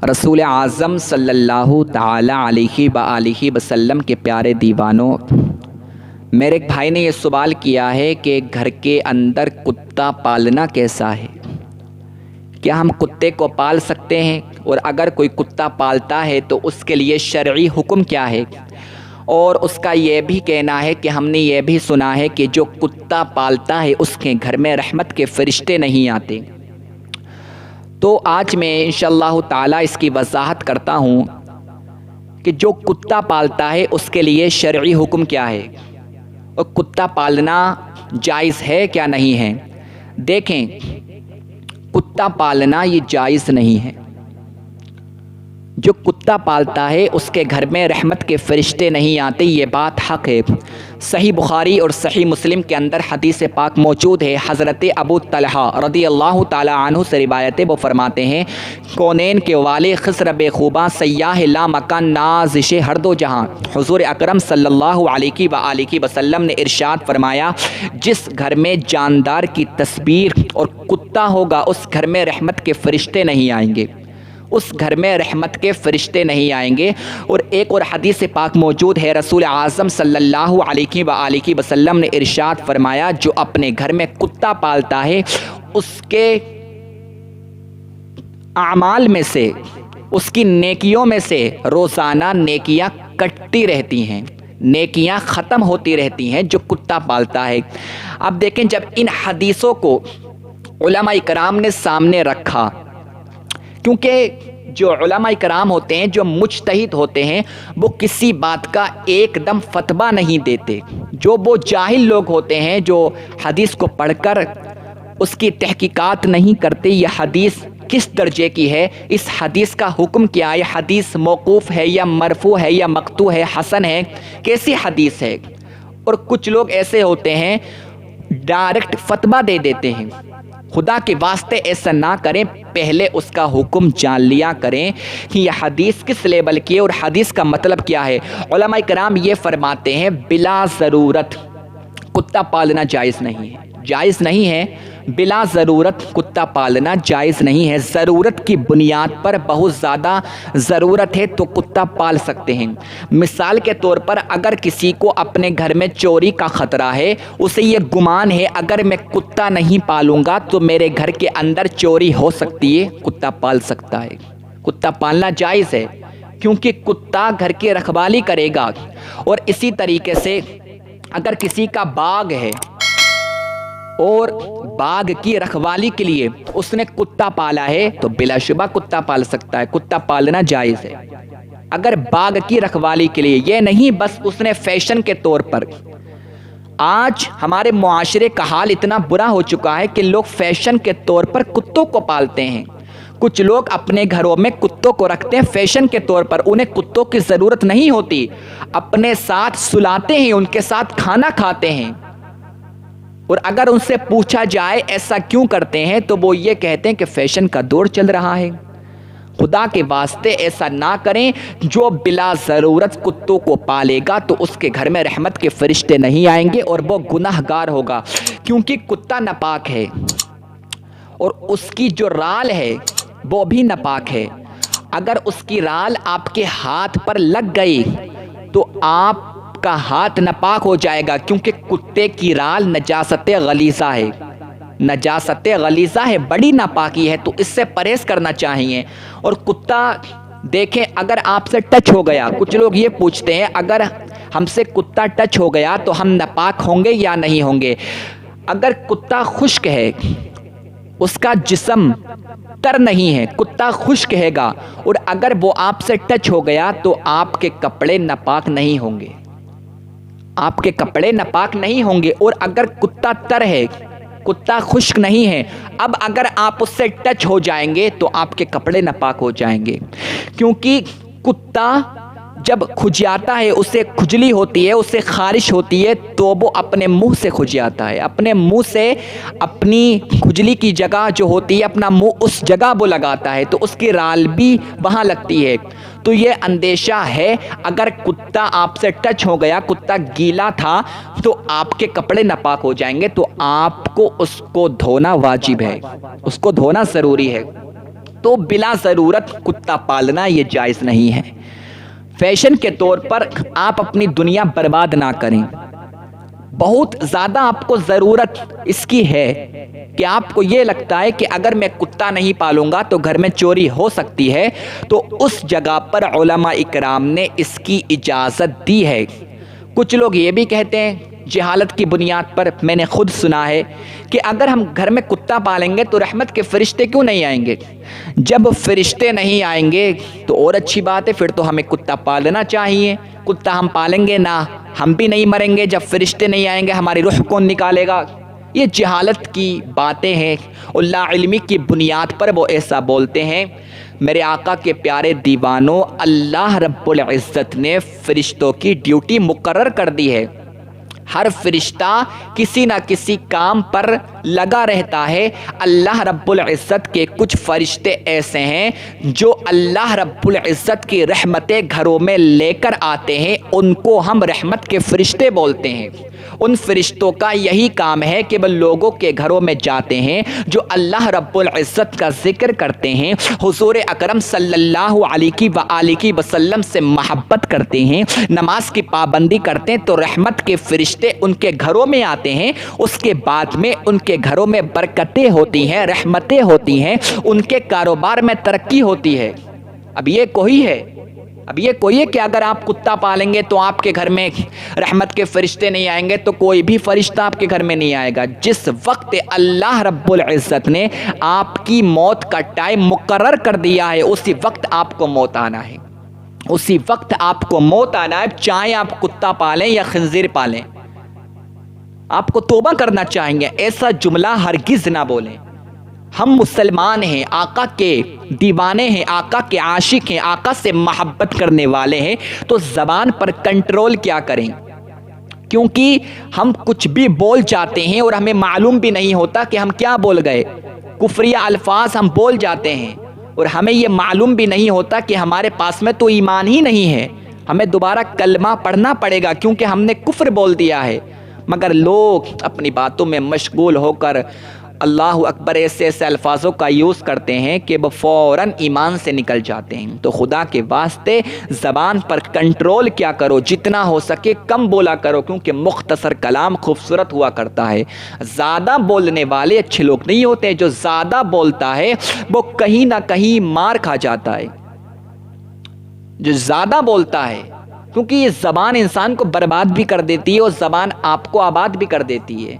رسول اعظم صلی اللہ تعالی علیہ وآلہ وسلم کے پیارے دیوانوں، میرے ایک بھائی نے یہ سوال کیا ہے کہ گھر کے اندر کتا پالنا کیسا ہے؟ کیا ہم کتے کو پال سکتے ہیں؟ اور اگر کوئی کتا پالتا ہے تو اس کے لیے شرعی حکم کیا ہے؟ اور اس کا یہ بھی کہنا ہے کہ ہم نے یہ بھی سنا ہے کہ جو کتا پالتا ہے اس کے گھر میں رحمت کے فرشتے نہیں آتے۔ تو آج میں انشاءاللہ تعالی اس کی وضاحت کرتا ہوں کہ جو کتا پالتا ہے اس کے لیے شرعی حکم کیا ہے اور کتا پالنا جائز ہے کیا نہیں ہے۔ دیکھیں، کتا پالنا یہ جائز نہیں ہے۔ جو کتا پالتا ہے اس کے گھر میں رحمت کے فرشتے نہیں آتے، یہ بات حق ہے۔ صحیح بخاری اور صحیح مسلم کے اندر حدیث پاک موجود ہے۔ حضرت ابو طلحہ رضی اللہ تعالی عنہ سے روایت ہے، وہ فرماتے ہیں کونین کے والے خسر بے خوباں سیاہ لا مکان نازش ہر دو جہاں، حضور اکرم صلی اللہ علیہ وآلہ وسلم نے ارشاد فرمایا، جس گھر میں جاندار کی تصویر اور کتا ہوگا اس گھر میں رحمت کے فرشتے نہیں آئیں گے، اس گھر میں رحمت کے فرشتے نہیں آئیں گے۔ اور ایک اور حدیث پاک موجود ہے، رسول اعظم صلی اللہ علیہ وآلہ وسلم نے ارشاد فرمایا، جو اپنے گھر میں کتا پالتا ہے اس کے اعمال میں سے، اس کی نیکیوں میں سے روزانہ نیکیاں کٹتی رہتی ہیں، نیکیاں ختم ہوتی رہتی ہیں جو کتا پالتا ہے۔ اب دیکھیں، جب ان حدیثوں کو علماء کرام نے سامنے رکھا، کیونکہ جو علماء کرام ہوتے ہیں، جو مجتہد ہوتے ہیں، وہ کسی بات کا ایک دم فتویٰ نہیں دیتے۔ جو وہ جاہل لوگ ہوتے ہیں جو حدیث کو پڑھ کر اس کی تحقیقات نہیں کرتے، یہ حدیث کس درجے کی ہے، اس حدیث کا حکم کیا ہے، حدیث موقوف ہے یا مرفوع ہے یا مقطوع ہے، حسن ہے، کیسی حدیث ہے۔ اور کچھ لوگ ایسے ہوتے ہیں ڈائریکٹ فتویٰ دے دیتے ہیں۔ خدا کے واسطے ایسا نہ کریں، پہلے اس کا حکم جان لیا کریں کہ یہ حدیث کس لیبل کی ہے اور حدیث کا مطلب کیا ہے۔ علماء کرام یہ فرماتے ہیں بلا ضرورت کتا پالنا جائز نہیں ہے، جائز نہیں ہے، بلا ضرورت کتا پالنا جائز نہیں ہے۔ ضرورت کی بنیاد پر بہت زیادہ ضرورت ہے تو کتا پال سکتے ہیں۔ مثال کے طور پر اگر کسی کو اپنے گھر میں چوری کا خطرہ ہے، اسے یہ گمان ہے اگر میں کتا نہیں پالوں گا تو میرے گھر کے اندر چوری ہو سکتی ہے، کتا پال سکتا ہے۔ کتا پالنا جائز ہے کیونکہ کتا گھر کی رکھوالی کرے گا۔ اور اسی طریقے سے اگر کسی کا باغ ہے اور باغ کی رکھوالی کے لیے اس نے کتا پالا ہے تو بلا شبہ کتا پال سکتا ہے، کتا پالنا جائز ہے۔ اگر باغ کی رکھوالی کے لیے، یہ نہیں بس اس نے فیشن کے طور پر۔ آج ہمارے معاشرے کا حال اتنا برا ہو چکا ہے کہ لوگ فیشن کے طور پر کتوں کو پالتے ہیں۔ کچھ لوگ اپنے گھروں میں کتوں کو رکھتے ہیں فیشن کے طور پر، انہیں کتوں کی ضرورت نہیں ہوتی، اپنے ساتھ سلاتے ہیں، ان کے ساتھ کھانا کھاتے ہیں۔ اور اگر ان سے پوچھا جائے ایسا کیوں کرتے ہیں تو وہ یہ کہتے ہیں کہ فیشن کا دور چل رہا ہے۔ خدا کے واسطے ایسا نہ کریں۔ جو بلا ضرورت کتوں کو پالے گا تو اس کے گھر میں رحمت کے فرشتے نہیں آئیں گے اور وہ گناہ گار ہوگا، کیونکہ کتا ناپاک ہے اور اس کی جو رال ہے وہ بھی ناپاک ہے۔ اگر اس کی رال آپ کے ہاتھ پر لگ گئی تو آپ کا ہاتھ ناپاک ہو جائے گا، کیونکہ کتے کی رال نجاست غلیظہ ہے، نجاست غلیظہ ہے، بڑی ناپاکی ہے، تو اس سے پرہیز کرنا چاہیے۔ اور کتا دیکھیں اگر آپ سے ٹچ ہو گیا، کچھ لوگ یہ پوچھتے ہیں اگر ہم سے کتا ٹچ ہو گیا تو ہم ناپاک ہوں گے یا نہیں ہوں گے۔ اگر کتا خشک ہے، اس کا جسم تر نہیں ہے، کتا خشک ہے گا، اور اگر وہ آپ سے ٹچ ہو گیا تو آپ کے کپڑے ناپاک نہیں ہوں گے، آپ کے کپڑے ناپاک نہیں ہوں گے۔ اور اگر کتا تر ہے، کتا خشک نہیں ہے، اب اگر آپ اس سے ٹچ ہو جائیں گے تو آپ کے کپڑے ناپاک ہو جائیں گے، کیونکہ کتا جب کھجیاتا ہے، اسے کھجلی ہوتی ہے، اسے خارش ہوتی ہے تو وہ اپنے منہ سے کھجیاتا ہے، اپنے منہ سے اپنی کھجلی کی جگہ جو ہوتی ہے اپنا منہ اس جگہ وہ لگاتا ہے، تو اس کی رال بھی وہاں لگتی ہے۔ تو یہ اندیشہ ہے اگر کتا آپ سے ٹچ ہو گیا، کتا گیلا تھا تو آپ کے کپڑے ناپاک ہو جائیں گے، تو آپ کو اس کو دھونا واجب ہے، اس کو دھونا ضروری ہے۔ تو بلا ضرورت کتا پالنا یہ جائز نہیں ہے۔ فیشن کے طور پر آپ اپنی دنیا برباد نہ کریں۔ بہت زیادہ آپ کو ضرورت اس کی ہے کہ آپ کو یہ لگتا ہے کہ اگر میں کتا نہیں پالوں گا تو گھر میں چوری ہو سکتی ہے، تو اس جگہ پر علماء اکرام نے اس کی اجازت دی ہے۔ کچھ لوگ یہ بھی کہتے ہیں جہالت کی بنیاد پر، میں نے خود سنا ہے کہ اگر ہم گھر میں کتا پالیں گے تو رحمت کے فرشتے کیوں نہیں آئیں گے؟ جب فرشتے نہیں آئیں گے تو اور اچھی بات ہے، پھر تو ہمیں کتا پالنا چاہیے۔ کتا ہم پالیں گے نہ، ہم بھی نہیں مریں گے۔ جب فرشتے نہیں آئیں گے ہماری روح کون نکالے گا؟ یہ جہالت کی باتیں ہیں، اور لا علمی کی بنیاد پر وہ ایسا بولتے ہیں۔ میرے آقا کے پیارے دیوانوں، اللہ رب العزت نے فرشتوں کی ڈیوٹی مقرر کر دی ہے۔ ہر فرشتہ کسی نہ کسی کام پر لگا رہتا ہے۔ اللہ رب العزت کے کچھ فرشتے ایسے ہیں جو اللہ رب العزت کی رحمتیں گھروں میں لے کر آتے ہیں، ان کو ہم رحمت کے فرشتے بولتے ہیں۔ ان فرشتوں کا یہی کام ہے کہ وہ لوگوں کے گھروں میں جاتے ہیں، جو اللہ رب العزت کا ذکر کرتے ہیں، حضور اکرم صلی اللہ علیہ وآلہ وسلم سے محبت کرتے ہیں، نماز کی پابندی کرتے ہیں، تو رحمت کے فرشتے ان کے گھروں میں آتے ہیں۔ اس کے بعد میں ان کے گھروں میں برکتیں ہوتی ہیں، رحمتیں ہوتی ہیں، ان کے کاروبار میں ترقی ہوتی ہے۔ اب یہ کوئی ہے کہ اگر آپ کتا پالیں گے تو آپ کے گھر میں رحمت کے فرشتے نہیں آئیں گے، تو کوئی بھی فرشتہ آپ کے گھر میں نہیں آئے گا۔ جس وقت اللہ رب العزت نے آپ کی موت کا ٹائم مقرر کر دیا ہے، اسی وقت آپ کو موت آنا ہے، اسی وقت آپ کو موت آنا ہے، چاہے آپ کتا پالیں یا خنزیر پالیں۔ آپ کو توبہ کرنا چاہیے، ایسا جملہ ہرگز نہ بولیں۔ ہم مسلمان ہیں، آقا کے دیوانے ہیں، آقا کے عاشق ہیں، آقا سے محبت کرنے والے ہیں، تو زبان پر کنٹرول کیا کریں؟ کیونکہ ہم کچھ بھی بول جاتے ہیں اور ہمیں معلوم بھی نہیں ہوتا کہ ہم کیا بول گئے۔ کفریہ الفاظ ہم بول جاتے ہیں اور ہمیں یہ معلوم بھی نہیں ہوتا کہ ہمارے پاس میں تو ایمان ہی نہیں ہے، ہمیں دوبارہ کلمہ پڑھنا پڑے گا کیونکہ ہم نے کفر بول دیا ہے۔ مگر لوگ اپنی باتوں میں مشغول ہو کر اللہ اکبر ایسے الفاظوں کا یوز کرتے ہیں کہ وہ فوراً ایمان سے نکل جاتے ہیں۔ تو خدا کے واسطے زبان پر کنٹرول کیا کرو، جتنا ہو سکے کم بولا کرو، کیونکہ مختصر کلام خوبصورت ہوا کرتا ہے۔ زیادہ بولنے والے اچھے لوگ نہیں ہوتے، جو زیادہ بولتا ہے وہ کہیں نہ کہیں مار کھا جاتا ہے۔ جو زیادہ بولتا ہے، کیونکہ یہ زبان انسان کو برباد بھی کر دیتی ہے اور زبان آپ کو آباد بھی کر دیتی ہے۔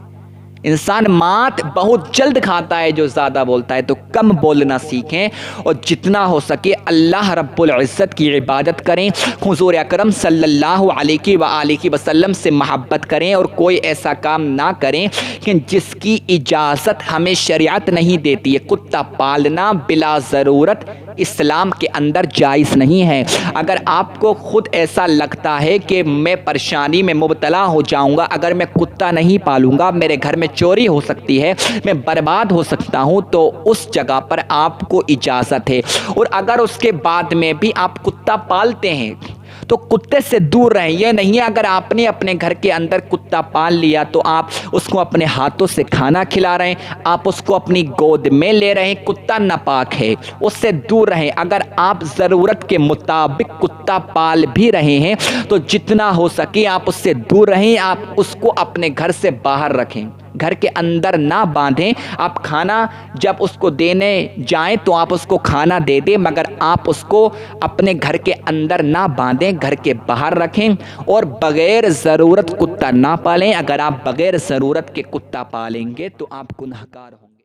انسان مات بہت جلد کھاتا ہے جو زیادہ بولتا ہے۔ تو کم بولنا سیکھیں اور جتنا ہو سکے اللہ رب العزت کی عبادت کریں، حضور اکرم صلی اللہ علیہ وآلہ وسلم سے محبت کریں، اور کوئی ایسا کام نہ کریں کہ جس کی اجازت ہمیں شریعت نہیں دیتی ہے۔ کتا پالنا بلا ضرورت اسلام کے اندر جائز نہیں ہے۔ اگر آپ کو خود ایسا لگتا ہے کہ میں پریشانی میں مبتلا ہو جاؤں گا اگر میں کتا نہیں پالوں گا، میرے گھر میں چوری ہو سکتی ہے، میں برباد ہو سکتا ہوں، تو اس جگہ پر آپ کو اجازت ہے۔ اور اگر اس کے بعد میں بھی آپ کتا پالتے ہیں تو کتے سے دور رہیں۔ یہ نہیں ہے اگر آپ نے اپنے گھر کے اندر کتا پال لیا تو آپ اس کو اپنے ہاتھوں سے کھانا کھلا رہے ہیں، آپ اس کو اپنی گود میں لے رہے ہیں، کتا ناپاک ہے، اس سے دور رہیں۔ اگر آپ ضرورت کے مطابق کتا پال بھی رہے ہیں تو جتنا ہو سکے آپ اس سے دور رہیں، آپ اس کو اپنے گھر سے باہر رکھیں، گھر کے اندر نہ باندھیں۔ آپ کھانا جب اس کو دینے جائیں تو آپ اس کو کھانا دے دیں، مگر آپ اس کو اپنے گھر کے اندر نہ باندھیں، گھر کے باہر رکھیں، اور بغیر ضرورت کتا نہ پالیں۔ اگر آپ بغیر ضرورت کے کتا پالیں گے تو آپ گنہگار ہوں گے۔